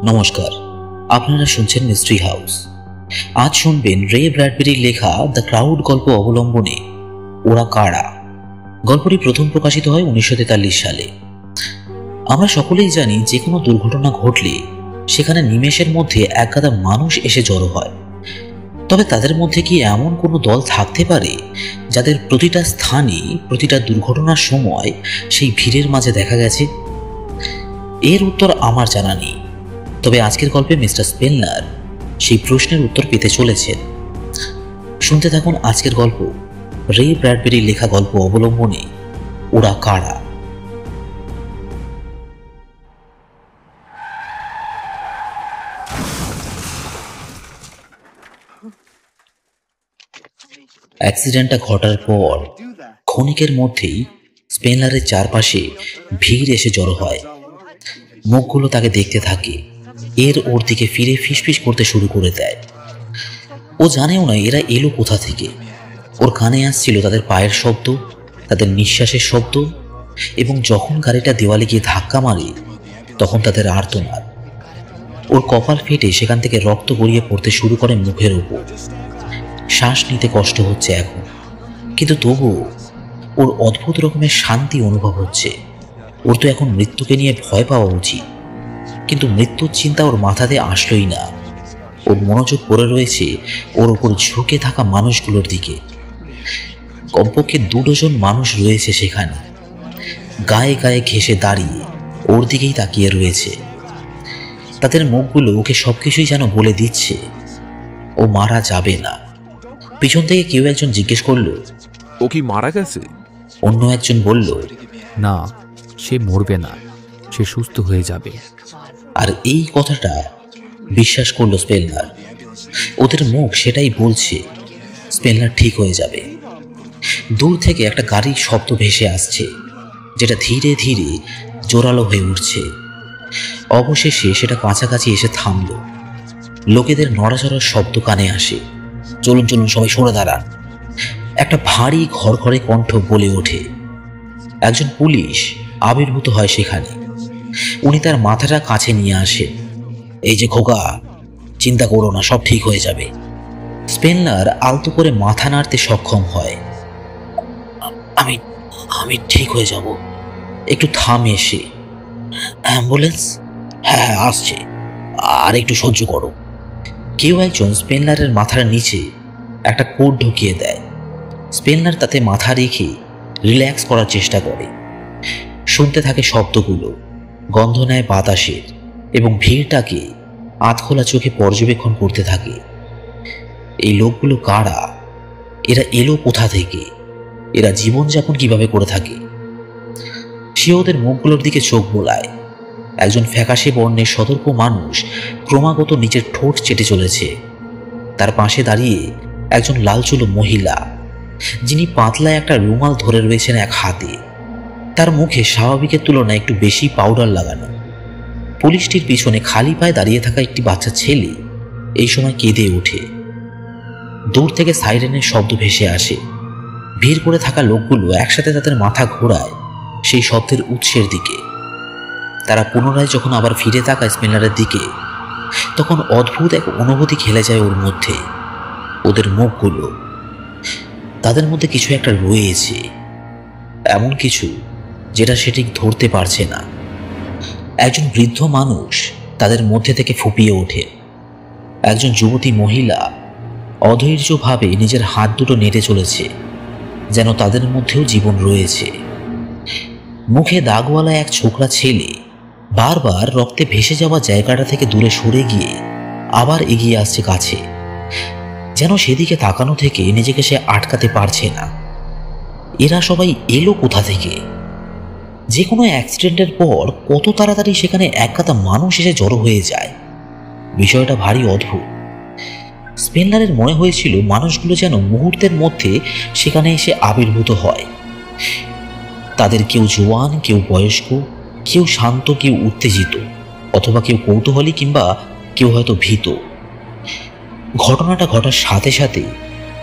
নমস্কার, আপনারা শুনছেন মিস্ট্রি হাউস। আজ শুনবেন রে ব্র্যাডবেরির লেখা দ্য ক্রাউড গল্প অবলম্বনে ওরা কারা। গল্পটি প্রথম প্রকাশিত হয় 1943 সালে। আমরা সকলেই জানি যে কোনো দুর্ঘটনা ঘটলে সেখানে নিমেষের মধ্যে একগাদা মানুষ এসে জড়ো হয়। তবে তাদের মধ্যে কি এমন কোনো দল থাকতে পারে যাদের প্রতিটা স্থানে প্রতিটা দুর্ঘটনার সময় সেই ভিড়ের মাঝে দেখা গেছে? এর উত্তর আমার জানা নেই। তবে আজকের গল্পে মিস্টার স্পেনলার সেই প্রশ্নের উত্তর পেতে চলেছেন। শুনতে থাকুন আজকের গল্প, রে ব্র্যাডবেরির লেখা গল্প অবলম্বনে ওরা কারা। অ্যাক্সিডেন্টটা ঘটার পর ক্ষণিকের মধ্যেই স্পেনলারের চারপাশে ভিড় এসে জড়ো হয়। মুখগুলো তাকে দেখতে থাকে, এর ওর দিকে ফিরে ফিসফিস করতে শুরু করে দেয়। ও জানেও না এরা এলো কোথা থেকে। ওর কানে আসছিল তাদের পায়ের শব্দ, তাদের নিঃশ্বাসের শব্দ, এবং যখন গাড়িটা দেওয়ালে গিয়ে ধাক্কা মারে তখন তাদের আর্তনাদ। ওর কপাল ফেটে সেখান থেকে রক্ত গড়িয়ে পড়তে শুরু করে মুখের ওপর। শ্বাস নিতে কষ্ট হচ্ছে এখন, কিন্তু তবুও ওর অদ্ভুত রকমের শান্তি অনুভব হচ্ছে। ওর তো এখন মৃত্যুকে নিয়ে ভয় পাওয়া উচিত, কিন্তু মৃত্যুর চিন্তা ওর মাথাতে আসলোই না। ওর মনোযোগ পড়ে রয়েছে ওর ওপর ঝুঁকে থাকা মানুষগুলোর দিকে। কমপক্ষে 2 ডজন মানুষ রয়েছে সেখানে, গায়ে গায়ে ঘেঁষে দাঁড়িয়ে ওর দিকেই তাকিয়ে রয়েছে। তাদের মুখগুলো ওকে সবকিছুই যেন বলে দিচ্ছে ও মারা যাবে না। পিছন থেকে কেউ একজন জিজ্ঞেস করলো, ও কি মারা গেছে? অন্য একজন বলল, না, সে মরবে না, সে সুস্থ হয়ে যাবে। আর এই কথাটা বিশ্বাস করলো স্পেনলার। ওদের মুখ সেটাই বলছে, স্পেনলার ঠিক হয়ে যাবে। দূর থেকে একটা গাড়ির শব্দ ভেসে আসছে, যেটা ধীরে ধীরে জোরালো হয়ে উঠছে। অবশেষে সেটা কাছাকাছি এসে থামল। লোকেদের নড়াচড়ার শব্দ কানে আসে। চলুন চলুন, সবাই সরে দাঁড়ান। একটা ভারী ঘড়ঘড়ে কণ্ঠ বলে ওঠে। একজন পুলিশ আবির্ভূত হয় সেখানে। উনি তার মাথাটা কাছে নিয়ে আসেন। এই যে খোকা, চিন্তা করো না, সব ঠিক হয়ে যাবে। স্পেনলার আলতো করে মাথা নাড়তে সক্ষম হয়। আমি ঠিক হয়ে যাব। একটু থামে এসে। অ্যাম্বুলেন্স? হ্যাঁ আসছে, আর একটু সহ্য করো। কেউ একজন স্পেনলারের মাথার নিচে একটা কোট ঢুকিয়ে দেয়। স্পেনলার তাতে মাথা রেখে রিল্যাক্স করার চেষ্টা করে। শুনতে থাকে শব্দগুলো, গন্ধ নেয় বাতাসের, এবং ভিড়টাকে আধখোলা চোখে পর্যবেক্ষণ করতে থাকে। এই লোকগুলো কারা? এরা এলো কোথা থেকে? এরা জীবনযাপন কিভাবে করে থাকে? সে ওদের মুখগুলোর দিকে চোখ বোলায়। একজন ফ্যাকাশে বর্ণের সতর্ক মানুষ ক্রমাগত নিচের ঠোঁট চেটে চলেছে। তার পাশে দাঁড়িয়ে একজন লালচুলো মহিলা, যিনি পাতলা একটা রুমাল ধরে রয়েছেন এক হাতে। তার মুখে স্বাভাবিকের তুলনায় একটু বেশি পাউডার লাগানো। পুলিশটির পিছনে খালি পায়ে দাঁড়িয়ে থাকা একটি বাচ্চা ছেলে এই সময় কেঁদে ওঠে। দূর থেকে সাইরেনের শব্দ ভেসে আসে। ভিড় করে থাকা লোকগুলো একসাথে তাদের মাথা ঘোরায় সেই শব্দের উৎসের দিকে। তারা পুনরায় যখন আবার ফিরে তাকায় স্পেনলারের দিকে, তখন অদ্ভুত এক অনুভূতি খেলে যায় ওর মধ্যে। ওদের মুখগুলো, তাদের মধ্যে কিছু একটা রয়েছে, এমন কিছু যেটা সে ঠিক ধরতে পারছে না। একজন বৃদ্ধ মানুষ তাদের মধ্যে থেকে ফুপিয়ে ওঠে। একজন যুবতী মহিলা অধৈর্যভাবে নিজের হাত দুটো নেড়ে চলেছে, যেন তাদের মধ্যেও জীবন রয়েছে। মুখে দাগওয়ালা এক ছোকরা ছেলে বারবার রক্তে ভেসে যাওয়া জায়গাটা থেকে দূরে সরে গিয়ে আবার এগিয়ে আসছে কাছে, যেন সেদিকে তাকানো থেকে নিজেকে সে আটকাতে পারছে না। এরা সবাই এলো কোথা থেকে? যে কোনো অ্যাক্সিডেন্টের পর কত তাড়াতাড়ি সেখানে একগাদা মানুষ এসে জড়ো হয়ে যায়। বিষয়টা ভারী অদ্ভুত। স্পেনলারের মনে হয়েছিল মানুষগুলো যেন মুহূর্তের মধ্যে সেখানে এসে আবির্ভূত হয়। তাদের কেউ জোয়ান, কেউ বয়স্ক, কেউ শান্ত, কেউ উত্তেজিত, অথবা কেউ কৌতূহলী, কিংবা কেউ হয়তো ভীত। ঘটনাটা ঘটার সাথে সাথে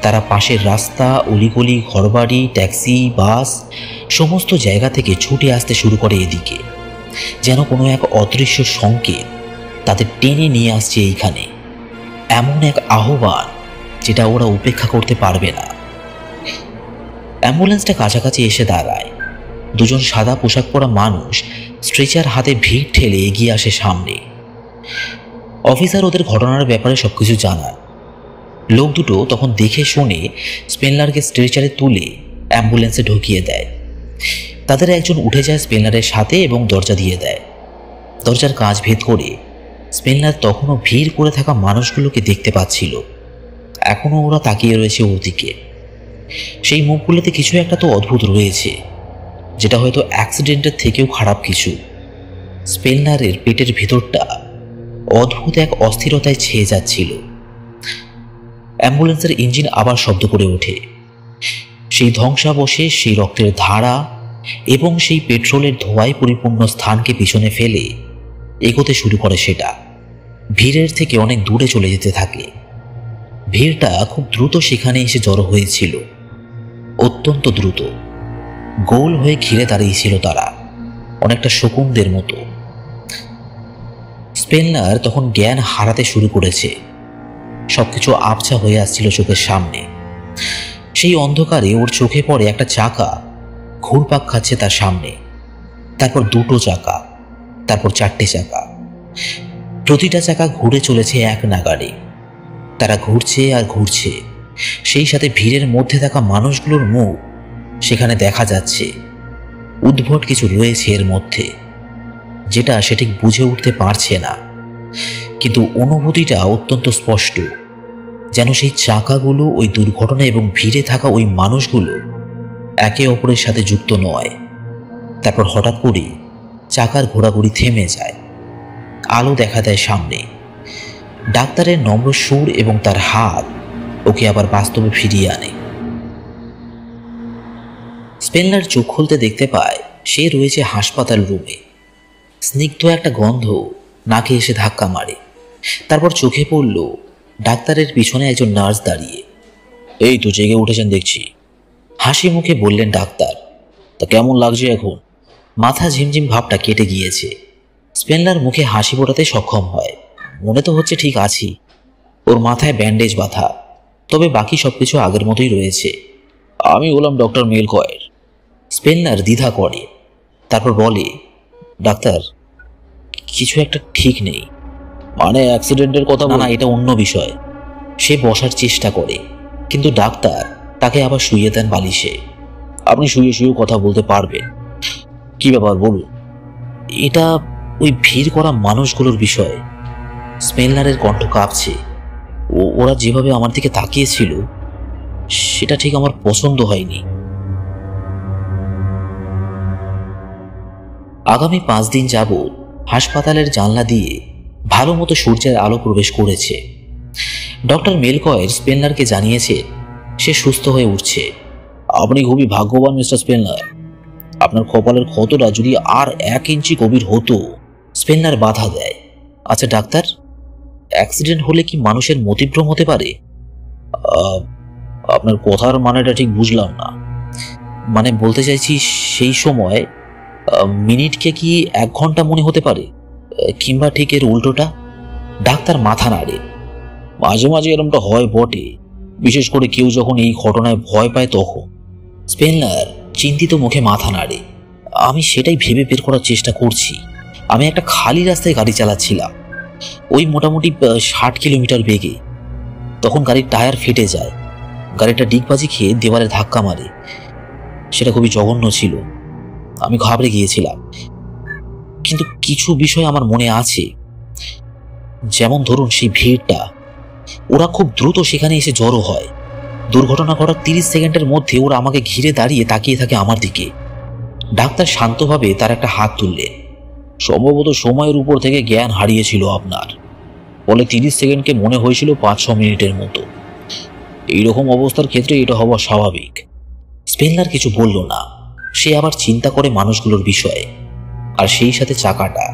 তারা পাশের রাস্তা, অলিগলি, ঘরবাড়ি, ট্যাক্সি, বাস সমস্ত জায়গা থেকে ছুটে আসতে শুরু করে এদিকে, যেন কোনো এক অদৃশ্য সংকেত তাদের টেনে নিয়ে আসছে এইখানে। এমন এক আহ্বান যেটা ওরা উপেক্ষা করতে পারবে না। অ্যাম্বুলেন্সটা কাছাকাছি এসে দাঁড়ায়। দুজন সাদা পোশাক পরা মানুষ স্ট্রেচার হাতে ভিড় ঠেলে এগিয়ে আসে সামনে। অফিসার ওদের ঘটনার ব্যাপারে সবকিছু জানান। লোক দুটো তখন দেখে শুনে স্পেনলারকে স্ট্রেচারে তুলে অ্যাম্বুলেন্সে ঢুকিয়ে দেয়। তাদের একজন উঠে যায় স্পেনলারের সাথে এবং দরজা দিয়ে দেয়। দরজার কাঁচ ভেদ করে স্পেনলার তখনও ভিড় করে থাকা মানুষগুলোকে দেখতে পাচ্ছিল। এখনও ওরা তাকিয়ে রয়েছে ওর দিকে। সেই মুখগুলোতে কিছু একটা তো অদ্ভুত রয়েছে, যেটা হয়তো অ্যাক্সিডেন্টের থেকেও খারাপ কিছু। স্পেনলারের পেটের ভিতরটা অদ্ভুত এক অস্থিরতায় ছেয়ে যাচ্ছিল। অ্যাম্বুলেন্সের ইঞ্জিন আবার শব্দ করে ওঠে। সেই ধ্বংসাবশেষ, সেই রক্তের ধারা এবং সেই পেট্রোলের ধোঁয়ায় পরিপূর্ণ স্থানকে পিছনে ফেলে এগোতে শুরু করে সেটা। ভিড়ের থেকে অনেক দূরে চলে যেতে থাকে। ভিড়টা খুব দ্রুত সেখানে এসে জড়ো হয়েছিল, অত্যন্ত দ্রুত। গোল হয়ে ঘিরে দাঁড়িয়েছিল তারা, অনেকটা শকুনদের মতো। স্পেনলার তখন জ্ঞান হারাতে শুরু করেছে। সবকিছু আবছা হয়ে আসছিল চোখের সামনে। সেই অন্ধকারে ওর চোখে পড়ে একটা চাকা ঘুরপাক খাচ্ছে তার সামনে, তারপর দুটো চাকা, তারপর চারটে চাকা। প্রতিটা চাকা ঘুরে চলেছে এক নাগাড়ে। তারা ঘুরছে আর ঘুরছে। সেই সাথে ভিড়ের মধ্যে থাকা মানুষগুলোর মুখ সেখানে দেখা যাচ্ছে। উদ্ভট কিছু রয়েছে এর মধ্যে, যেটা সে ঠিক বুঝে উঠতে পারছে না, কিন্তু অনুভূতিটা অত্যন্ত স্পষ্ট। যেন সেই চাকাগুলো, ওই দুর্ঘটনা এবং ভিড়ে থাকা ওই মানুষগুলো একে অপরের সাথে যুক্ত নয়। তারপর হঠাৎ করে চাকার ঘোরাঘুরি থেমে যায়। আলো দেখা দেয় সামনে। ডাক্তারের নম্র সুর এবং তার হাত ওকে আবার বাস্তবে ফিরিয়ে আনে। স্পেনলার চোখ খুলতে দেখতে পায় সে রয়েছে হাসপাতাল রুমে। স্নিগ্ধ একটা গন্ধ নাকে এসে ধাক্কা মারে। তারপর চোখে পড়ল ডাক্তারের পিছনে একজন নার্স দাঁড়িয়ে। এই তো জেগে উঠেছেন দেখছি, হাসি মুখে বললেন ডাক্তার। তা কেমন লাগছে এখন? মাথা ঝিমঝিম ভাবটা কেটে গিয়েছে। স্পেনলার মুখে হাসি ফোটাতে সক্ষম হয়। মনে তো হচ্ছে ঠিক আছি। ওর মাথায় ব্যান্ডেজ বাঁধা, তবে বাকি সবকিছু আগের মতোই রয়েছে। আমি বললাম ডক্টর মেলকয়ের। স্পেনলার দ্বিধা করে, তারপর বলে, ডাক্তার কিছু একটা ঠিক নেই। মানে অ্যাক্সিডেন্টের কথা? না, এটা অন্য বিষয়। সে বসার চেষ্টা করে, কিন্তু ডাক্তার তাকে আবার শুইয়ে দেন বালিশে। আপনি শুয়ে শুয়েও কথা বলতে পারবেন। কি ব্যাপার বলুন। এটা ওই ভিড় করা মানুষগুলোর বিষয়। স্পেনলারের কণ্ঠ কাঁপছে। ওরা যেভাবে আমার দিকে তাকিয়েছিল সেটা ঠিক আমার পছন্দ হয়নি। আগামী 5 দিন যাবৎ হাসপাতালের জানলা দিয়ে ভালো মতো সূর্যের আলো প্রবেশ করেছে। ডক্টর মেলকয়ের স্পেনলারকে জানিয়েছে সে সুস্থ হয়ে উঠছে। আপনি খুবই ভাগ্যবান মিস্টার স্পেনলার। আপনার কপালের ক্ষতটা যদি আর 1 ইঞ্চি গভীর হতো। স্পেনলার বাধা দেয়। আচ্ছা ডাক্তার, অ্যাক্সিডেন্ট হলে কি মানুষের মতিভ্রম হতে পারে? আপনার কথার মানেটা ঠিক বুঝলাম না। মানে বলতে চাইছি সেই সময় মিনিটকে কি 1 ঘন্টা মনে হতে পারে, কিংবা ঠিক এর উল্টোটা? ডাক্তার মাথা নাড়ে। মাঝে মাঝে এরকমটা হয় বটে, বিশেষ করে কেউ যখন এই ঘটনায় ভয় পায় তখন। স্পেনলার চিন্তিত মুখে মাথা নাড়ে। আমি সেটাই ভেবে বের করার চেষ্টা করছি। আমি একটা খালি রাস্তায় গাড়ি চালাচ্ছিলাম, ওই মোটামুটি 60 কিলোমিটার বেগে। তখন গাড়ির টায়ার ফেটে যায়। গাড়িটা ডিগবাজি খেয়ে দেওয়ালে ধাক্কা মারে। সেটা খুবই জঘন্য ছিল। আমি ঘাবড়ে গিয়েছিলাম, কিন্তু কিছু বিষয় আমার মনে আছে। যেমন ধরুন সেই ভিড়টা, ওরা খুব দ্রুত সেখানে এসে জড়ো হয়। দুর্ঘটনা ঘটার 30 সেকেন্ডের মধ্যে ওরা আমাকে ঘিরে দাঁড়িয়ে তাকিয়ে থাকে আমার দিকে। ডাক্তার শান্তভাবে তার একটা হাত তুললেন। সম্ভবত সময়ের উপর থেকে জ্ঞান হারিয়েছিল আপনার, ফলে 30 সেকেন্ডকে মনে হয়েছিল 5-6 মিনিটের মতো। এইরকম অবস্থার ক্ষেত্রে এটা হওয়া স্বাভাবিক। স্পেনলার কিছু বলল না। সে আবার চিন্তা করে মানুষগুলোর বিষয়ে, আর সেই সাথে চাকাটা,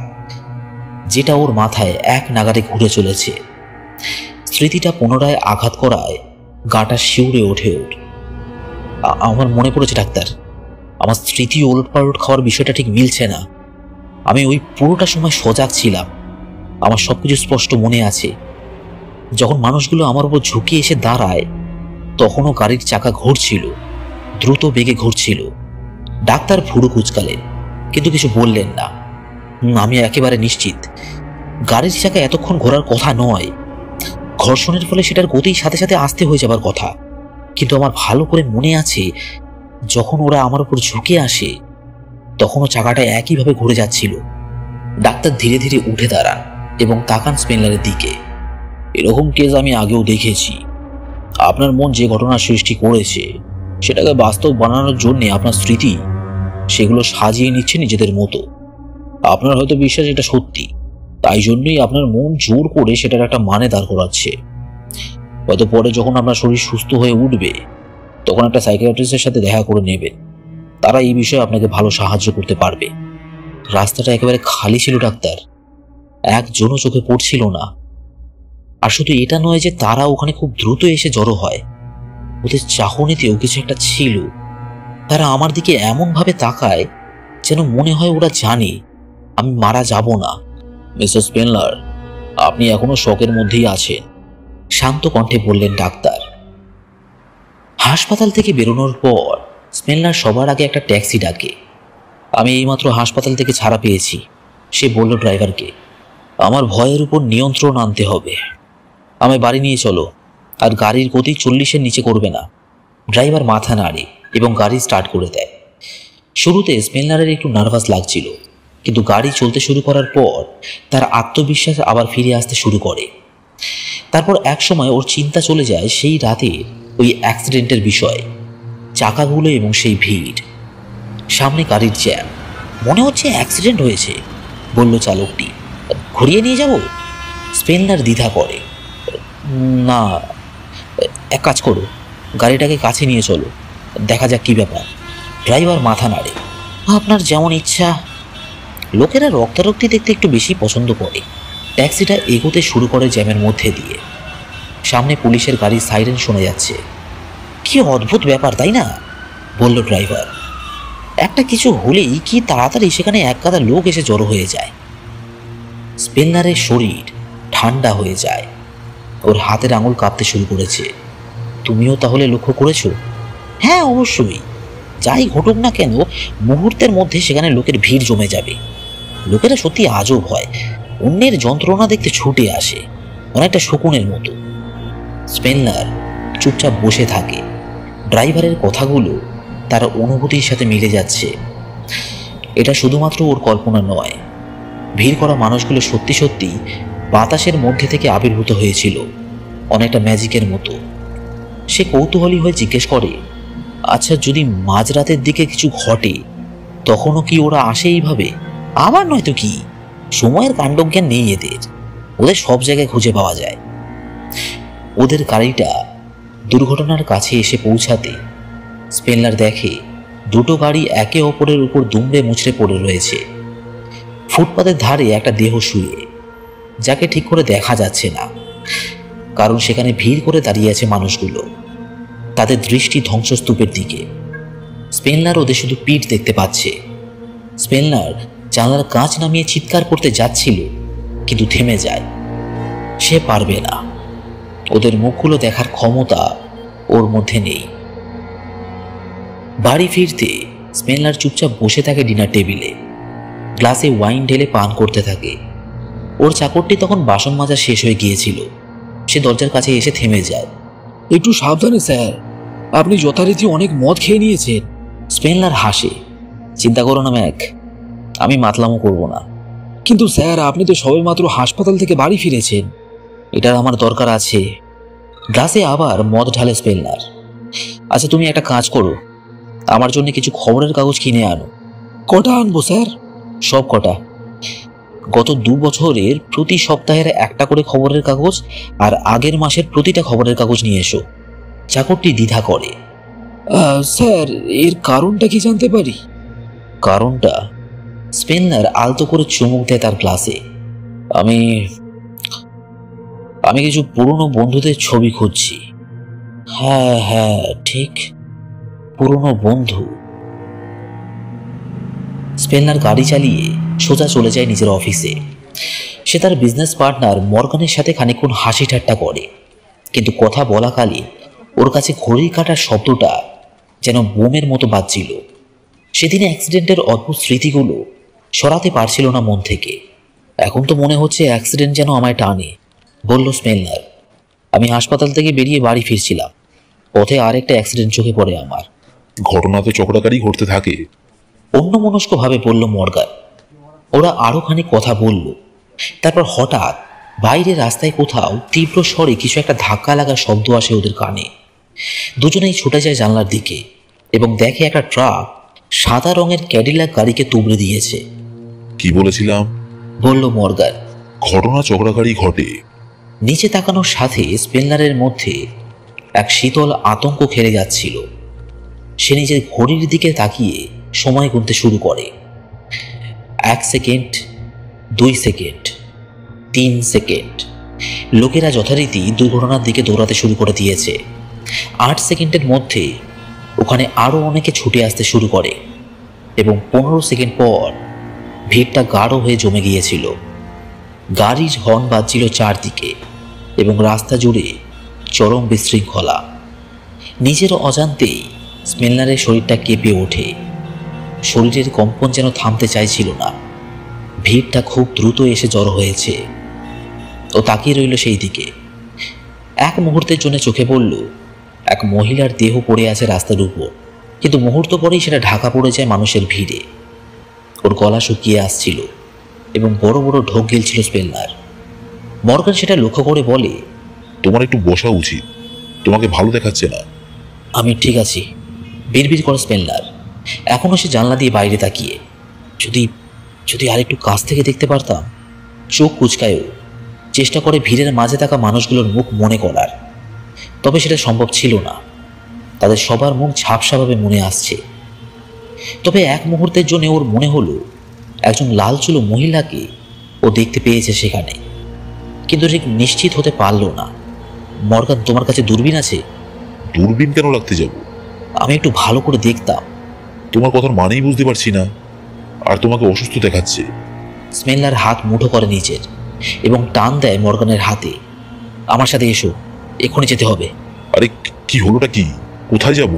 যেটা ওর মাথায় এক নাগাড়ে ঘুরে চলেছে। স্মৃতিটা পুনরায় আঘাত করায় গাটা শিউরে ওঠে ওর। আমার মনে পড়েছে ডাক্তার, আমার স্মৃতি ওলট পালট খাওয়ার বিষয়টা ঠিক মিলছে না। আমি ওই পুরোটা সময় সজাগ ছিলাম, আমার সবকিছু স্পষ্ট মনে আছে। যখন মানুষগুলো আমার উপর ঝুঁকে এসে দাঁড়ায়, তখনও গাড়ির চাকা ঘুরছিল, দ্রুত বেগে ঘুরছিল। ডাক্তার ভুরু কুঁচকালেন, কিন্তু কিছু বললেন না। আমি একেবারে নিশ্চিত গাড়ির চাকা এতক্ষণ ঘোরার কথা নয়। ঘর্ষণের ফলে সেটার গতির সাথে সাথে আস্তে হয়ে যাবার কথা। কিন্তু আমার ভালো করে মনে আছে, যখন ওরা আমার উপর ঝুঁকে আসে, তখনও চাকাটা একইভাবে ঘুরে যাচ্ছিল। ডাক্তার ধীরে ধীরে উঠে দাঁড়ান এবং তাকান স্পেনলারের দিকে। এরকম কেস আমি আগেও দেখেছি। আপনার মন যে ঘটনার সৃষ্টি করেছে, সেটাকে বাস্তব বানানোর জন্য আপনার স্মৃতি সেগুলো সাজিয়ে নিচ্ছে নিজেদের মতো। আপনার হয়তো বিশ্বাস এটা সত্যি, তাই জন্যই আপনার মন জোর করে সেটার একটা মানে দাঁড় করাচ্ছে। হয়তো পরে যখন আপনার শরীর সুস্থ হয়ে উঠবে, তখন একটা সাইকিয়াট্রিস্টের সাথে দেখা করে নেবেন। তারা এই বিষয়ে আপনাকে ভালো সাহায্য করতে পারবে। রাস্তাটা একেবারে খালি ছিল ডাক্তার, একজনও চোখে পড়ছিল না। আর শুধু এটা নয় যে তারা ওখানে খুব দ্রুত এসে জড়ো হয়, ওদের চাহনিতেও কিছু একটা ছিল। তারা আমার দিকে এমন ভাবে তাকায় যেন মনে হয় ওরা জানে আমি মারা যাব না। মিস্টার স্পেনলার, আপনি এখনো শকের মধ্যেই আছেন, শান্ত কণ্ঠে বললেন ডাক্তার। হাসপাতাল থেকে বেরোনোর পর স্পেনলার সবার আগে একটা ট্যাক্সি ডাকে। আমি এইমাত্র হাসপাতাল থেকে ছাড়া পেয়েছি, সে বলল ড্রাইভারকে। আমার ভয়ের উপর নিয়ন্ত্রণ আনতে হবে। আমায় বাড়ি নিয়ে চলো, আর গাড়ির গতি 40-এর নিচে করবে না। ড্রাইভার মাথা নাড়ে এবং গাড়ি স্টার্ট করে দেয়। শুরুতে স্পেনলারের একটু নার্ভাস লাগছিল, কিন্তু গাড়ি চলতে শুরু করার পর তার আত্মবিশ্বাস আবার ফিরে আসতে শুরু করে। তারপর এক সময় ওর চিন্তা চলে যায় সেই রাতে ওই অ্যাক্সিডেন্টের বিষয়ে, চাকাগুলো এবং সেই ভিড়। সামনে গাড়ির জ্যাম, মনে হচ্ছে অ্যাক্সিডেন্ট হয়েছে, বলল চালকটি। ঘুরিয়ে নিয়ে যাব? স্পেনলার দ্বিধা করে। না, এক কাজ করো, গাড়িটাকে কাছে নিয়ে চলো, দেখা যাক কি ব্যাপার। ড্রাইভার মাথা নাড়ে। আপনার যেমন ইচ্ছা। লোকেরা রক্তারক্তি দেখতে একটু বেশি পছন্দ করে। ট্যাক্সিটা এগোতে শুরু করে জ্যামের মধ্যে দিয়ে। সামনে পুলিশের গাড়ির সাইরেন শোনা যাচ্ছে। কি অদ্ভুত ব্যাপার, তাই না? বলল ড্রাইভার। একটা কিছু হলেই কি তাড়াতাড়ি সেখানে এক গাদা লোক এসে জড়ো হয়ে যায়। স্পেনলারের শরীর ঠান্ডা হয়ে যায়, ওর হাতের আঙুল কাঁপতে শুরু করেছে। তুমিও তাহলে লক্ষ্য করেছো? হ্যাঁ, অবশ্যই। যাই ঘটুক না কেন, মুহূর্তের মধ্যে সেখানে লোকের ভিড় জমে যাবে। লোকেরা সত্যি আজব হয়, অন্যের যন্ত্রণা দেখতে ছুটে আসে, অনেকটা শকুনের মতো। স্পেনলার চুপচাপ বসে থাকে। ড্রাইভারের কথাগুলো তার অনুভূতির সাথে মিলে যাচ্ছে। এটা শুধুমাত্র ওর কল্পনা নয়, ভিড় করা মানুষগুলো সত্যি সত্যি বাতাসের মধ্যে থেকে আবির্ভূত হয়েছিল, অনেকটা ম্যাজিকের মতো। সে কৌতূহলী হয়ে জিজ্ঞেস করে, আচ্ছা, যদি মাঝরাতের দিকে কিছু ঘটে, তখনও কি ওরা আসে এইভাবে? আবার নয়তো কি, সময়ের কাণ্ডজ্ঞান নেই এদের, ওদের সব জায়গায় খুঁজে পাওয়া যায়। ওদের গাড়িটা দুর্ঘটনার কাছে এসে পৌঁছাতে স্পেনলার দেখে দুটো গাড়ি একে অপরের উপর দুমড়ে মুচড়ে পড়ে রয়েছে। ফুটপাতের ধারে একটা দেহ শুয়ে, যাকে ঠিক করে দেখা যাচ্ছে না, কারণ সেখানে ভিড় করে দাঁড়িয়ে আছে মানুষগুলো, তাদের দৃষ্টি ধ্বংসস্তূপের দিকে। স্পেনলার ওদের শুধু পিঠ দেখতে পাচ্ছে। স্পেনলার জানলার কাঁচ নামিয়ে চিৎকার করতে যাচ্ছিল, কিন্তু থেমে যায়। সে পারবে না, ওদের মুখগুলো দেখার ক্ষমতা ওর মধ্যে নেই। বাড়ি ফিরতে স্পেনলার চুপচাপ বসে থাকে ডিনার টেবিলে, গ্লাসে ওয়াইন ঢেলে পান করতে থাকে। ওর চাকরটি তখন বাসন মাজা শেষ হয়ে গিয়েছিল। সে দরজার কাছে এসে থেমে যায়। একটু সাবধানে স্যার, আপনি যথারীতি অনেক মদ খেয়ে নিয়েছেন। স্পেনলার হাসে। চিন্তা করো না ম্যাক, আমি মাতলামো করব না। কিন্তু স্যার, আপনি তো সবেমাত্র হাসপাতাল থেকে বাড়ি ফিরেছেন। এটার আমার দরকার আছে। গ্লাসে আবার মদ ঢালে স্পেনলার। আচ্ছা, তুমি একটা কাজ করো, আমার জন্য কিছু খবরের কাগজ কিনে আনো। কটা আনবো স্যার? সব কটা। গত 2 বছরের প্রতি সপ্তাহের একটা করে খবরের কাগজ, আর আগের মাসের প্রতিটা খবরের কাগজ নিয়ে এসো। চাকরটি দ্বিধা করে। স্যার, এর কারণটা কি জানতে পারি? কারণটা? স্পেনলার আলতো করে চুমুক দেয় তার গ্লাসে। আমি কিছু পুরনো বন্ধুদের ছবি খুঁজছি। হ্যাঁ হ্যাঁ, ঠিক, পুরনো বন্ধু। স্পেনলার গাড়ি চালিয়ে সোজা চলে যায় নিজের অফিসে। সে তার বিজনেস পার্টনার মর্গানের সাথে খানিকক্ষণ হাসি ঠাট্টা করে, কিন্তু কথা বলাকালীন ওর কাছে ঘড়ির কাঁটার শব্দটা যেন বোমের মতো বাজছিল। সেদিনে অ্যাক্সিডেন্টের অদ্ভুত স্মৃতিগুলো সরাতে পারছিল না মন থেকে। এখন তো মনে হচ্ছে অ্যাক্সিডেন্ট যেন আমায় টানে, বলল স্মেলনার। আমি হাসপাতাল থেকে বেরিয়ে বাড়ি ফিরছিলাম, পথে আরেকটা অ্যাক্সিডেন্ট চোখে পড়ে আমার। ঘটনা তো চক্রাকারই ঘটতে থাকে। অন্যমনস্কভাবে বলল মর্গান। ওরা আরো খানিক কথা বলল, তারপর হঠাৎ বাইরে রাস্তায় কোথাও তীব্র স্বরে কিছু একটা ধাক্কা লাগার শব্দ আসে ওদের কানে। দুজনেই ছুটে যায় জানলার দিকে এবং দেখে একটা ট্রাক সাদা রঙের ক্যাডিলাক গাড়িকে তুবড়ে দিয়েছে। কি বলেছিলাম? বলল মর্গান। ঘটনা চক্রাকারই ঘটে। নিচে তাকানোর সাথে স্পেনলারের মধ্যে এক শীতল আতঙ্ক খেলে যাচ্ছিল। সে নিজের ঘড়ির দিকে তাকিয়ে সময় গুনতে শুরু করে। 1 সেকেন্ড, 2 সেকেন্ড, 3 সেকেন্ড। লোকেরা যথারীতি দুর্ঘটনার দিকে দৌড়াতে শুরু করে দিয়েছে। 8 সেকেন্ডের মধ্যে ওখানে আরও অনেকে ছুটে আসতে শুরু করে এবং 15 সেকেন্ড পর ভিড়টা গাঢ় হয়ে জমে গিয়েছিল। গাড়ির হর্ন বাজছিল চারদিকে এবং রাস্তা জুড়ে চরম বিশৃঙ্খলা। নিজের অজান্তেই স্মেলনারের শরীরটা কেঁপে ওঠে। শরীরের কম্পন যেন থামতে চাইছিল না। ভিড়টা খুব দ্রুত এসে জড়ো হয়েছে। ও তাকিয়ে রইল সেই দিকে। এক মুহূর্তের জন্য চোখে পড়ল এক মহিলার দেহ পড়ে আছে রাস্তার উপর, কিন্তু মুহূর্ত পরেই সেটা ঢাকা পড়ে যায় মানুষের ভিড়ে। ওর গলা শুকিয়ে আসছিল এবং বড় বড় ঢোক গিলছিল স্পেলনার। মর্গান সেটা লক্ষ্য করে বলে, তোমার একটু বসা উচিত, তোমাকে ভালো দেখাচ্ছে না। আমি ঠিক আছি, বিড়বিড় করে স্পেলনার। এখনও সে জানলা দিয়ে বাইরে তাকিয়ে। যদি যদি আরেকটু কাছ থেকে দেখতে পারতাম। চোখ কুচকায়ও, চেষ্টা করে ভিড়ের মাঝে থাকা মানুষগুলোর মুখ মনে করার, তবে সেটা সম্ভব ছিল না। তাদের সবার মুখ ঝাপসাভাবে মনে আসছে। তবে এক মুহূর্তের জন্য ওর মনে হলো একজন লাল চুলো মহিলাকে ও দেখতে পেয়েছে সেখানে, কিন্তু ঠিক নিশ্চিত হতে পারল না। মর্গান, তোমার কাছে দূরবীন আছে? দূরবীন কেন রাখতে যাব? আমি একটু ভালো করে দেখতাম। তোমার কথার মানেই বুঝতে পারছি না, আর তোমাকে অসুস্থ দেখাচ্ছে। স্মেলনার হাত মুঠো করে নিজের এবং টান দেয় মর্গানের হাতে। আমার সাথে এসো, এক্ষুনি যেতে হবে। আরে কি হলোটা কি? কোথায় যাব?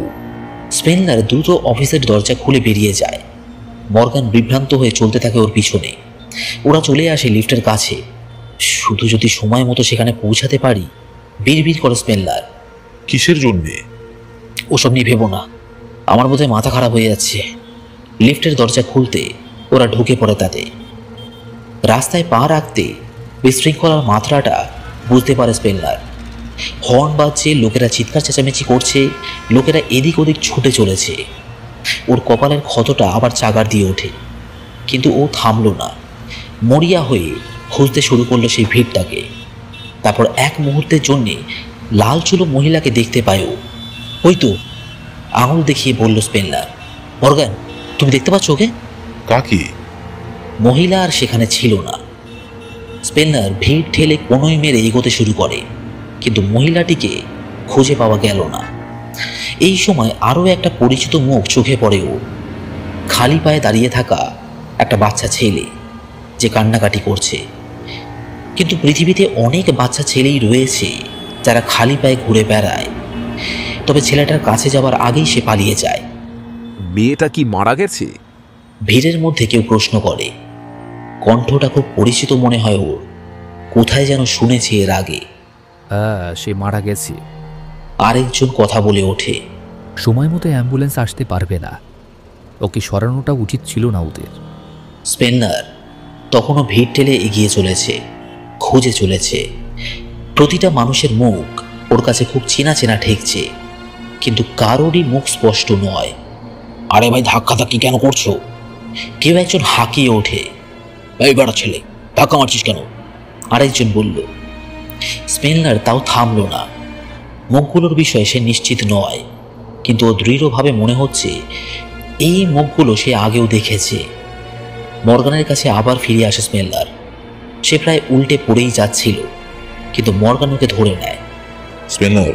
স্পেনলার দ্রুত অফিসের দরজা খুলে বেরিয়ে যায়। মর্গান বিভ্রান্ত হয়ে চলতে থাকে ওর পিছনে। ওরা চলে আসে লিফটের কাছে। শুধু যদি সময় মতো সেখানে পৌঁছাতে পারি, বিড়বিড় করে স্পেনলার। কিসের জন্যে? ওসব নিয়ে ভেবো না, আমার বোধহয় মাথা খারাপ হয়ে যাচ্ছে। লিফটের দরজা খুলতে ওরা ঢুকে পড়ে তাতে। রাস্তায় পা রাখতে বিশৃঙ্খলার মাত্রাটা বুঝতে পারে স্পেনলার। হর্ন বাজছে, লোকেরা চিৎকার চেঁচামেচি করছে, লোকেরা এদিক ওদিক ছুটে চলেছে। ওর কপালের ক্ষতটা আবার চাগার দিয়ে ওঠে, কিন্তু ও থামল না। মরিয়া হয়ে খুঁজতে শুরু করলো সেই ভিড়টাকে। তারপর এক মুহূর্তের জন্যে লাল চুলো মহিলাকে দেখতে পায় ও। ওই তো, আঙুল দেখিয়ে বলল স্পেনলার। মর্গান, তুমি দেখতে পাচ্ছ ওকে? কাকে? মহিলা আর সেখানে ছিল না। স্পেনলার ভিড় ঠেলে কোনোই মেরে এগোতে শুরু করে, কিন্তু মহিলাটিকে খুঁজে পাওয়া গেল না। এই সময় আরও একটা পরিচিত মুখ চোখে পড়ে ওর। খালি পায়ে দাঁড়িয়ে থাকা একটা বাচ্চা ছেলে, যে কান্নাকাটি করছে। কিন্তু পৃথিবীতে অনেক বাচ্চা ছেলেই রয়েছে যারা খালি পায়ে ঘুরে বেড়ায়। তবে ছেলেটার কাছে যাবার আগেই সে পালিয়ে যায়। মেয়েটা কি মারা গেছে? ভিড়ের মধ্যে কেউ প্রশ্ন করে। কণ্ঠটা খুব পরিচিত মনে হয় ওর, কোথায় যেন শুনেছে এর আগে। হ্যাঁ, সে মারা গেছে। আরেকজন কথা বলে ওঠে, সময় মতো অ্যাম্বুলেন্স আসতে পারবে না। ওকে সরানোটা উচিত ছিল না ওদের। স্পেনলার তখনও ভিড় ঠেলে এগিয়ে চলেছে, খুঁজে চলেছে। প্রতিটা মানুষের মুখ ওর কাছে খুব চেনা চেনা ঠেকছে, কিন্তু কারোরই মুখ স্পষ্ট নয়। আরে ভাই, ধাক্কাধাক্কি কেন করছো? কেউ একজন হাঁকিয়ে ওঠে, এই বেড়া ছেলে, ধাক্কা মারছিস কেন? আরেকজন বলল। স্পেনলার তাও থামল না। মুখগুলোর বিষয়ে সে নিশ্চিত নয়, কিন্তু ও দৃঢ়ভাবে মনে হচ্ছে এই মুখগুলো সে আগেও দেখেছে। মর্গানের কাছে আবার ফিরে আসে স্পেনলার। সে প্রায় উল্টে পড়েই যাচ্ছিল, কিন্তু মর্গান ওকে ধরে নেয়। স্পেনলার,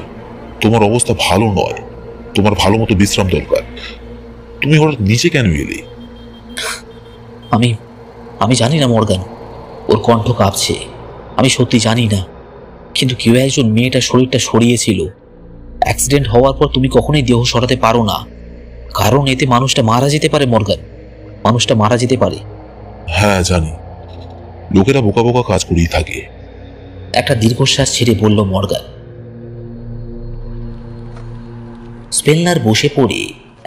তোমার অবস্থা ভালো নয়, তোমার ভালো মতো বিশ্রাম দরকার। তুমি হঠাৎ নিচে কেন এলে? আমি জানি না মর্গান, ওর কণ্ঠ কাঁপছে। আমি সত্যি জানি না, কিন্তু কেউ একজন মেয়েটার শরীরটা সরিয়েছিল। অ্যাক্সিডেন্ট হওয়ার পর তুমি কখনোই দেহ সরাতে পারো না, কারণ এতে মানুষটা মারা যেতে পারে মর্গান, মানুষটা মারা যেতে পারে। হ্যাঁ জানি, লোকেরা বোকা বোকা কাজ করেই থাকে। একটা দীর্ঘশ্বাস ছেড়ে বলল মর্গান। স্পেনলার বসে পড়ে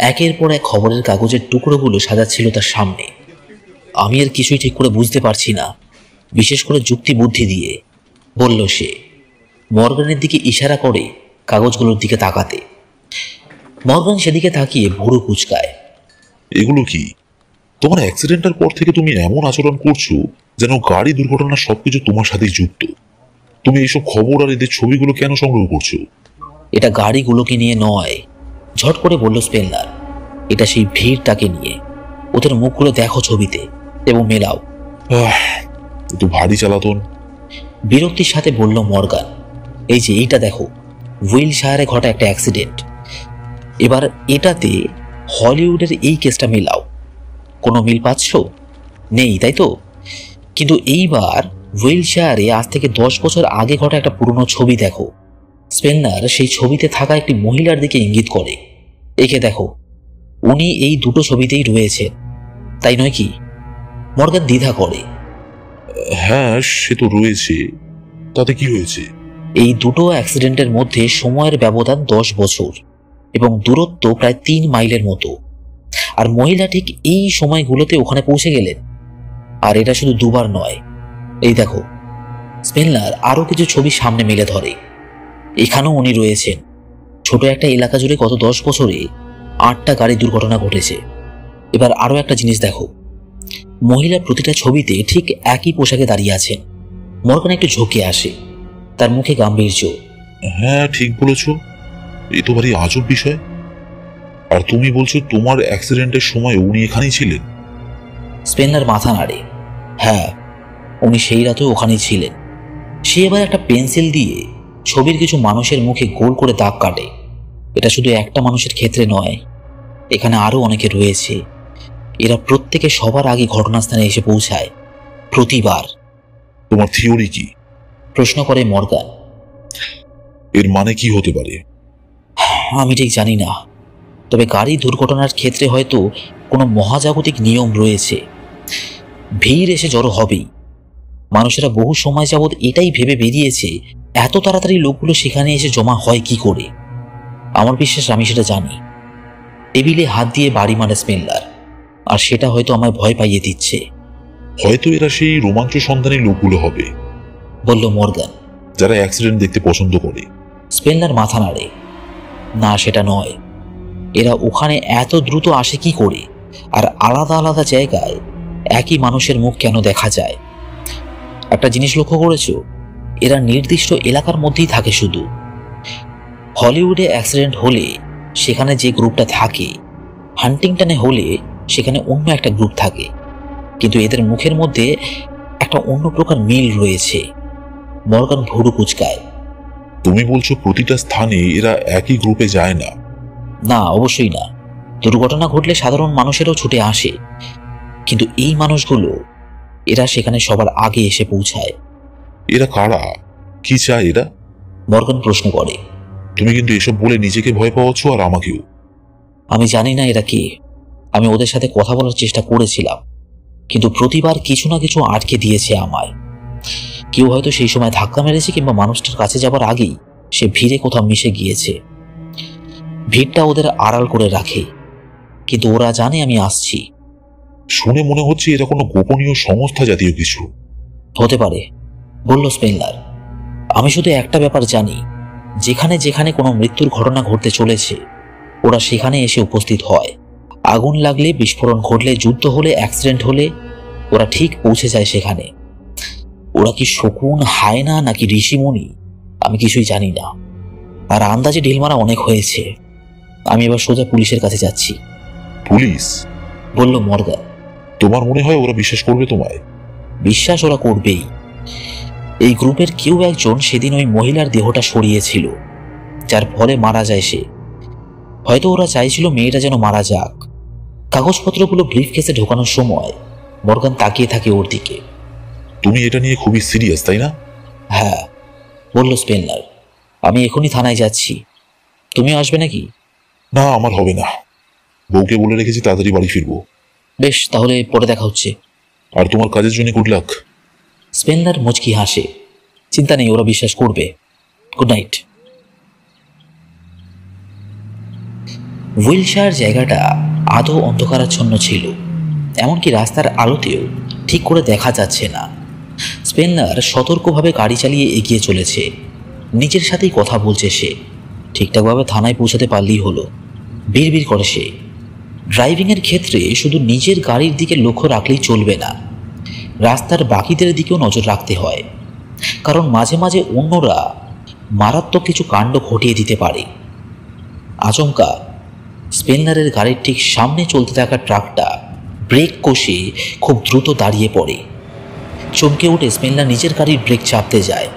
একের পর এক খবরের কাগজের টুকরোগুলো সাজাচ্ছিল তার সামনে। আমি আর কিছুই ঠিক করে বুঝতে পারছি না, বিশেষ করে যুক্তি বুদ্ধি দিয়ে, বলল সে। মর্গানের দিকে ইশারা করে কাগজগুলোর দিকে তাকাতে। মর্গান সেদিকে তাকিয়ে ভুরু কুঁচকায়। এগুলো কি? তোমার অ্যাক্সিডেন্টের পর থেকে তুমি এমন আচরণ করছো যেন গাড়ি দুর্ঘটনা সবকিছু তোমার সাথেই যুক্ত। তুমি এইসব খবর আর এদের ছবিগুলো কেন সংগ্রহ করছো? এটা গাড়িগুলোকে নিয়ে নয়, ঝট করে বলল স্পেনলার। এটা সেই ভিড়টাকে নিয়ে। ওদের মুখগুলো দেখো ছবিতে এবং মেলাও। একটু ভারী চালাতন। বিরক্তির সাথে বলল মর্গান। এই যে এইটা দেখো, হুইলশায়ারে ঘটা একটা অ্যাক্সিডেন্ট। এবার এটাতে হলিউডের এই কেসটা মেলাও। কোনো মিল পাচ্ছ? নেই, তাই তো? কিন্তু এইবার হুইলশায়ারে আজ থেকে 10 বছর আগে ঘটা একটা পুরনো ছবি দেখো। স্পেনলার সেই ছবিতে থাকা একটি মহিলার দিকে ইঙ্গিত করে। একে দেখো, উনি এই দুটো ছবিতেই রয়েছেন, তাই নয় কি? মর্গান দ্বিধা করে। হ্যাঁ সে তো রয়েছে, তাতে কি হয়েছে? এই দুটো অ্যাক্সিডেন্টের মধ্যে সময়ের ব্যবধান 10 বছর এবং দূরত্ব প্রায় 3 মাইলের মতো। আর মহিলা ঠিক এই সময়গুলোতে ওখানে পৌঁছে গেলেন। আর এটা শুধু দুবার নয়। এই দেখো, স্পেনলার আরো কিছু ছবি সামনে মেলে ধরে। এখানেও উনি রয়েছেন। ছোট একটা এলাকা জুড়ে গত 10 বছরে 8টা গাড়ি দুর্ঘটনা ঘটেছে। এবার আরো একটা জিনিস দেখো, মহিলা প্রতিটা ছবিতে ঠিক একই পোশাকে দাঁড়িয়ে আছেন। মর্গান একটু ঝুঁকে আসে, তার মুখে গাম্ভীর্য। হ্যাঁ ঠিক বলেছ, এ তো ভারী আজব বিষয়। আর তুমি বলছো তোমার অ্যাক্সিডেন্টের সময় উনি এখানেই ছিলেন? স্পেনলার মাথা নাড়ে। হ্যাঁ, উনি সেই রাতে ওখানেই ছিলেন। সে এবার একটা পেন্সিল দিয়ে ছবির কিছু মানুষের মুখে গোল করে দাগ কাটে। এটা শুধু একটা মানুষের ক্ষেত্রে নয়, এখানে আরো অনেকে রয়েছে। এরা প্রত্যেকে সবার আগে ঘটনাস্থানে এসে পৌঁছায়, প্রতিবার। তোমার থিওরি কি? প্রশ্ন করে মর্গান। এর মানে কি হতে পারে? আমি ঠিক জানি না, তবে গাড়ি দুর্ঘটনার ক্ষেত্রে হয়তো কোনো মহাজাগতিক নিয়ম রয়েছে। ভিড় এসে জড়ো হবেই। মানুষেরা বহু সময় যাবৎ এটাই ভেবে বেরিয়েছে এত তাড়াতাড়ি লোকগুলো সেখানে এসে জমা হয় কি করে। আমার বিশ্বাস আমি সেটা জানি। টেবিলে হাত দিয়ে বাড়ি মারে স্পেনলার, আর সেটা হয়তো আমায় ভয় পাইয়ে দিচ্ছে। হয়তো এরা সেই রোমাঞ্চ সন্ধানী লোকগুলো হবে, বলল মর্গান। যারা অ্যাক্সিডেন্ট দেখতে পছন্দ করে। স্পেনলার মাথা নাড়ে। না, সেটা নয়। এরা ওখানে এত দ্রুত আসে কি করে, আর আলাদা আলাদা জায়গায় একই মানুষের মুখ কেন দেখা যায়? একটা জিনিস লক্ষ্য করেছো, এরা নির্দিষ্ট এলাকার মধ্যেই থাকে শুধু। হলিউডে অ্যাক্সিডেন্ট হলে সেখানে যে গ্রুপটা থাকে, হান্টিংটনে হলে সেখানে অন্য একটা গ্রুপ থাকে, কিন্তু এদের মুখের মধ্যে একটা অন্য প্রকার মিল রয়েছে। মর্গান ভুরু কুঁচকায়। তুমি বলছো প্রতিটা স্থানে এরা একই গ্রুপে যায় না? না, অবশ্যই না। দুর্ঘটনা ঘটলে সাধারণ মানুষেরও ছুটে আসে, কিন্তু এই মানুষগুলো, এরা সেখানে সবার আগে এসে পৌঁছায়। এরা কারা? কি চায় এরা? মর্গান প্রশ্ন করে। তুমি কিন্তু এসব বলে নিজেকে ভয় পাওয়াচ্ছ আর আমাকেও। আমি জানি না এরা কে। আমি ওদের সাথে কথা বলার চেষ্টা করেছিলাম, কিন্তু প্রতিবার কিছু না কিছু আটকে দিয়েছে আমায়। কেউ হয়তো সেই সময় ধাক্কা মেরেছে, কিংবা মানুষটার কাছে যাবার আগেই সে ভিড়ে কোথাও মিশে গিয়েছে। ভিড়টা ওদের আড়াল করে রাখে, কিন্তু ওরা জানে আমি আসছি। শুনে মনে হচ্ছে এরা কোনো গোপনীয় সংস্থা জাতীয় কিছু। হতে পারে, বলল স্পেনলার। আমি শুধু একটা ব্যাপার জানি, যেখানে যেখানে কোনো মৃত্যুর ঘটনা ঘটতে চলেছে, ওরা সেখানে এসে উপস্থিত হয়। আগুন লাগলে, বিস্ফোরণ ঘটলে, যুদ্ধ হলে, অ্যাক্সিডেন্ট হলে ওরা ঠিক পৌঁছে যায় সেখানে। ওরা কি শকুন, হায়না নাকি ঋষিমুনি আমি কিছুই জানি না। আর আন্দাজে ঢিল মারা অনেক হয়েছে। আমি এবার সোজা পুলিশের কাছে যাচ্ছি। পুলিশ? বলল মর্গান। তোমার মনে হয় ওরা বিশ্বাস করবে তোমায়? বিশ্বাস ওরা করবেই। এই গ্রুপের কেউ একজন সেদিন ওই মহিলার দেহটা সরিয়েছিল, যার ফলে মারা যায় সে। হয়তো ওরা চাইছিল মেয়েটা যেন মারা যাক। কাগজপত্রগুলো ব্রিফকেসে ঢোকানোর সময় মর্গান তাকিয়ে থাকে ওর দিকে। তুমি এটা নিয়ে খুবই সিরিয়াস, তাই না? হ্যাঁ, বলল স্পেনলার। আমি এখনই থানায় যাচ্ছি, তুমিও আসবে নাকি? না, আমার হবে না। বউকে বলে রেখেছি তাড়াতাড়ি বাড়ি ফিরবো। বেশ, তাহলে পরে দেখা হচ্ছে। আর তোমার কাজের জন্য গুড লাক। স্পেনলার মুচকি হাসে। চিন্তা নেই, ওরা বিশ্বাস করবে। Good night. হুইলশায়ার জায়গাটা আদৌ অন্ধকারাচ্ছন্ন ছিল, এমনকি রাস্তার আলোতেও ঠিক করে দেখা যাচ্ছে না। স্পেনলার সতর্কভাবে গাড়ি চালিয়ে এগিয়ে চলেছে। নিজের সাথেই কথা বলছে সে। ঠিকঠাকভাবে থানায় পৌঁছাতে পারলেই হলো, বিড়বিড় করে সে। ড্রাইভিংয়ের ক্ষেত্রে শুধু নিজের গাড়ির দিকে লক্ষ্য রাখলেই চলবে না, রাস্তার বাকিদের দিকেও নজর রাখতে হয়। কারণ মাঝে মাঝে অন্যরা মারাত্মক কিছু কাণ্ড ঘটিয়ে দিতে পারে। আচমকা স্পেনলারের গাড়ির ঠিক সামনে চলতে থাকা ট্রাকটা ব্রেক কষে খুব দ্রুত দাঁড়িয়ে পড়ে। চমকে উঠে স্পেনলার নিজের গাড়ির ব্রেক চাপতে যায়,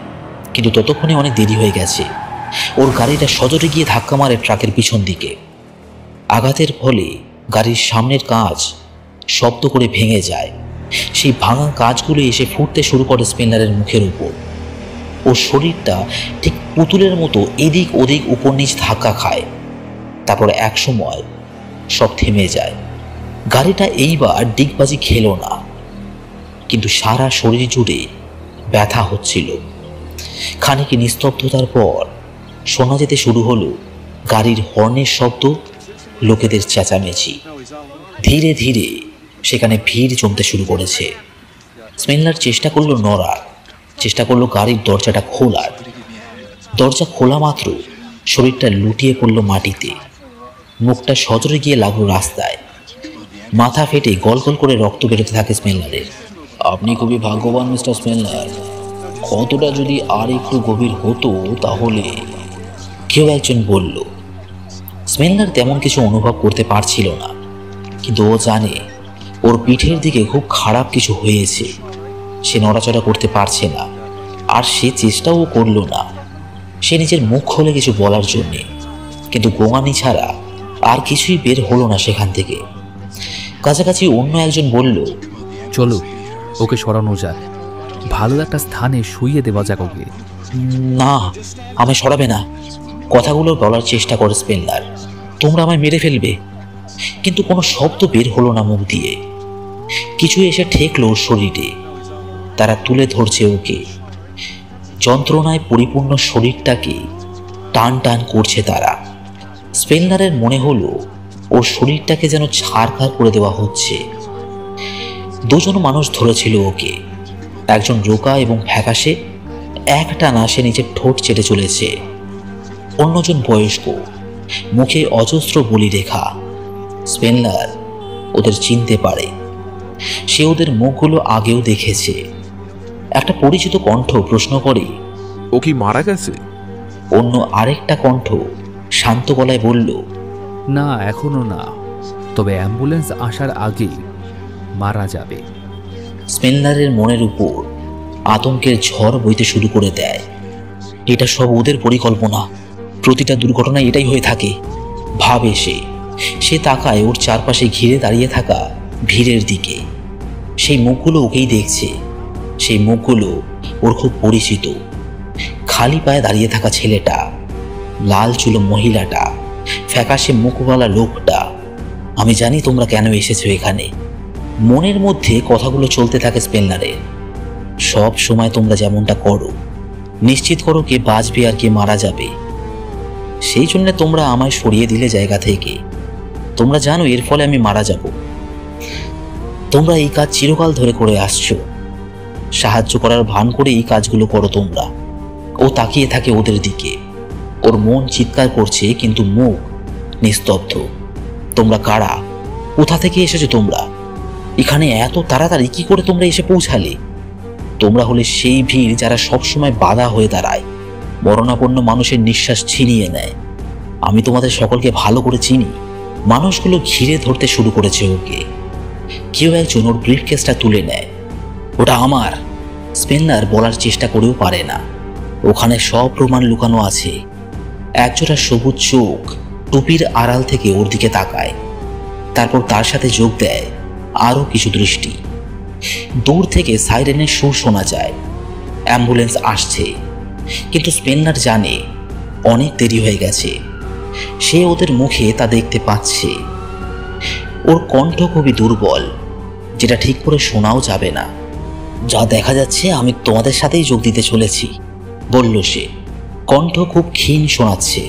কিন্তু ততক্ষণে অনেক দেরি হয়ে গেছে। ওর গাড়িটা সজোরে গিয়ে ধাক্কা মারে ট্রাকের পিছন দিকে। আঘাতের ফলে গাড়ির সামনের কাঁচ শব্দ করে ভেঙে যায়। সেই ভাঙা কাঁচগুলো এসে ফুটতে শুরু করে স্পেনলারের মুখের উপর। ওর শরীরটা ঠিক পুতুলের মতো এদিক ওদিক উপর নিচ ধাক্কা খায়। তারপর একসময় সব থেমে যায়। গাড়িটা এইবার ডিগবাজি খেলো না, কিন্তু সারা শরীর জুড়ে ব্যথা হচ্ছিল। খানিক নিস্তব্ধতার পর শোনা যেতে শুরু হলো গাড়ির হর্নের শব্দ, লোকেদের চেঁচামেচি। ধীরে ধীরে সেখানে ভিড় জমতে শুরু করেছে। স্পেনলার চেষ্টা করলো নড়ার, চেষ্টা করলো গাড়ির দরজাটা খোলার। দরজা খোলা মাত্র শরীরটা লুটিয়ে পড়ল মাটিতে। মুখটা সজোরে গিয়ে লাগলো রাস্তায়। মাথা ফেটে গল গল করে রক্ত বেরোতে থাকে স্পেনলারের। আপনি খুবই ভাগ্যবান মিস্টার স্পেনলার। ক্ষতটা যদি আর একটু গভীর হতো তাহলে, কেউ একজন বলল। স্পেনলার তেমন কিছু অনুভব করতে পারছিল না, কিন্তু ও জানে ওর পিঠের দিকে খুব খারাপ কিছু হয়েছে। সে নড়াচড়া করতে পারছে না, আর সে চেষ্টাও করল না। সে নিজের মুখ খোলে কিছু বলার জন্যে, কিন্তু গোঙানি ছাড়া আর কিছুই বের হলো না সেখান থেকে। কাছাকাছি অন্য একজন বলল, চলো, ওকে সরানো যাক, ভালো একটা স্থানে শুইয়ে দেওয়া যাক ওকে। না, আমায় সরাবে না। কথাগুলো বলার চেষ্টা করে স্পেনলার। তোমরা আমায় মেরে ফেলবে। কিন্তু কোনো শব্দ বের হলো না মুখ দিয়ে। কিছু এসে ঠেকলো ওর শরীরে। তারা তুলে ধরছে ওকে। যন্ত্রণায় পরিপূর্ণ শরীরটাকে টান টান করছে তারা। স্পেনলারের মনে হলো ওর শরীরটাকে যেন ছাড়খাড় করে দেওয়া হচ্ছে। দুজন মানুষ ধরেছিল ওকে, একজন রোগা এবং ফ্যাকাশে, একটানা সে নিজের ঠোঁট চেটে চলেছে। অন্যজন বয়স্ক, মুখে অজস্র বলি রেখা। স্পেনলার ওদের চিনতে পারে। সে ওদের মুখগুলো আগেও দেখেছে। একটা পরিচিত কণ্ঠ প্রশ্ন করে, ও কি মারা গেছে? অন্য আরেকটা কণ্ঠ শান্ত গলায় বলল, না, এখনো না, তবে অ্যাম্বুলেন্স আসার আগেই মারা যাবে। স্পেনলারের মনের উপর আতঙ্কের ঝড় বইতে শুরু করে দেয়। এটা সব ওদের পরিকল্পনা। প্রতিটা দুর্ঘটনায় এটাই হয়ে থাকে, ভাবে সে। সে তাকায় ওর চারপাশে ঘিরে দাঁড়িয়ে থাকা ভিড়ের দিকে। সেই মুখগুলো ওকেই দেখছে। সেই মুখগুলো ওর খুব পরিচিত। খালি পায়ে দাঁড়িয়ে থাকা ছেলেটা, লাল চুলো মহিলাটা, ফ্যাকাশে মুখওয়ালা লোকটা। আমি জানি তোমরা কেন এসেছো এখানে। মনের মধ্যে কথাগুলো চলতে থাকে স্পেনলারের। সব সময় তোমরা যেমনটা করো, নিশ্চিত করো কে বাঁচবে আর কে মারা যাবে। সেই জন্য তোমরা আমায় সরিয়ে দিলে জায়গা থেকে। তোমরা জানো এর ফলে আমি মারা যাব। তোমরা এই কাজ চিরকাল ধরে করে আসছো। সাহায্য করার ভান করে এই কাজগুলো করো তোমরা। ও তাকিয়ে থাকে ওদের দিকে। ওর মন চিৎকার করছে, কিন্তু মুখ নিস্তব্ধ। তোমরা কারা? কোথা থেকে এসেছো তোমরা? এখানে এত তাড়াতাড়ি কি করে তোমরা এসে পৌঁছালে? তোমরা হলে সেই ভিড় যারা সবসময় বাধা হয়ে দাঁড়ায়, মরণাপন্ন মানুষের নিঃশ্বাস ছিনিয়ে নেয়। আমি তোমাদের সকলকে ভালো করে চিনি। মানুষগুলো ঘিরে ধরতে শুরু করেছে ওকে। কেউ একজন ওর ব্রিফকেসটা তুলে নেয়। ওটা আমার। স্পেনলার বলার চেষ্টা করেও পারে না। ওখানে সব প্রমাণ লুকানো আছে। একজোড়া সবুজ চোখ টুপির আড়াল থেকে ওর দিকে তাকায়। তারপর তার সাথে যোগ দেয় আরও কিছু দৃষ্টি। দূর থেকে সাইরেনের সুর শোনা যায়, অ্যাম্বুলেন্স আসছে। কিন্তু স্পেনলার জানে অনেক দেরি হয়ে গেছে। সে ওদের মুখে তা দেখতে পাচ্ছে। ওর কণ্ঠ খুবই দুর্বল, যেটা ঠিক করে শোনাও যাবে না। যা দেখা যাচ্ছে আমি তোমাদের সাথেই যোগ দিতে চলেছি, বলল সে। কণ্ঠ খুব ক্ষীণ শোনাচ্ছে।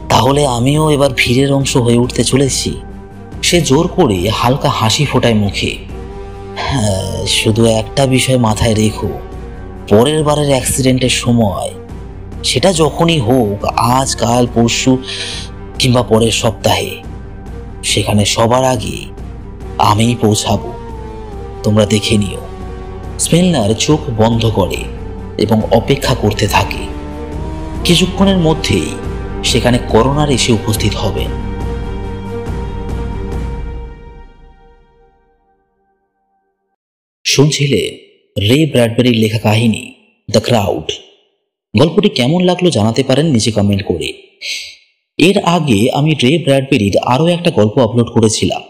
তাহলে আমিও এবার ভিড়ের অংশ হয়ে উঠতে চলেছি। সে জোর করে হালকা হাসি ফোটায় মুখে। হ্যাঁ, শুধু একটা বিষয় মাথায় রেখো, পরের বারের অ্যাক্সিডেন্টের সময়, সেটা যখনই হোক, আজ কাল পরশু কিংবা পরের সপ্তাহে, সেখানে সবার আগে আমিই পৌঁছাবো। তোমরা দেখে নিও। স্পেনলার চোখ বন্ধ করে এবং অপেক্ষা করতে থাকে। কিছুক্ষণের মধ্যেই সেখানে করোনার এসে উপস্থিত হবেন। শুনছিলে রে ব্র্যাডবেরির লেখা কাহিনী দ্য ক্রাউড। গল্পটি কেমন লাগলো জানাতে পারেন নিচে কমেন্ট করে। এর আগে আমি রে ব্র্যাডবেরির আরও একটা গল্প আপলোড করেছিলাম।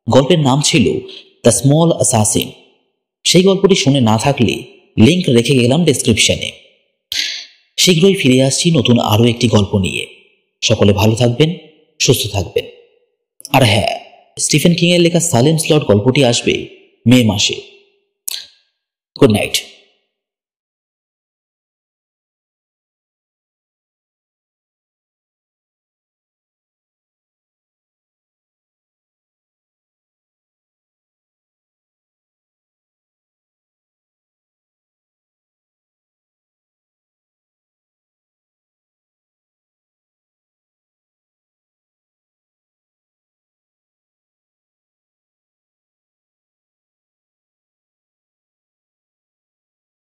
গল্পের নাম ছিল দ্য স্মল অ্যাসাসিন। সেই গল্পটি শুনে না থাকলে লিংক রেখে গেলাম ডেসক্রিপশনে। শীঘ্রই ফিরে আসছি নতুন আরও একটি গল্প নিয়ে। সকলে ভালো থাকবেন, সুস্থ থাকবেন। আর হ্যাঁ, স্টিফেন কিংয়ের লেখা সাইলেন্ট স্লট গল্পটি আসবে মে মাসে। Good night.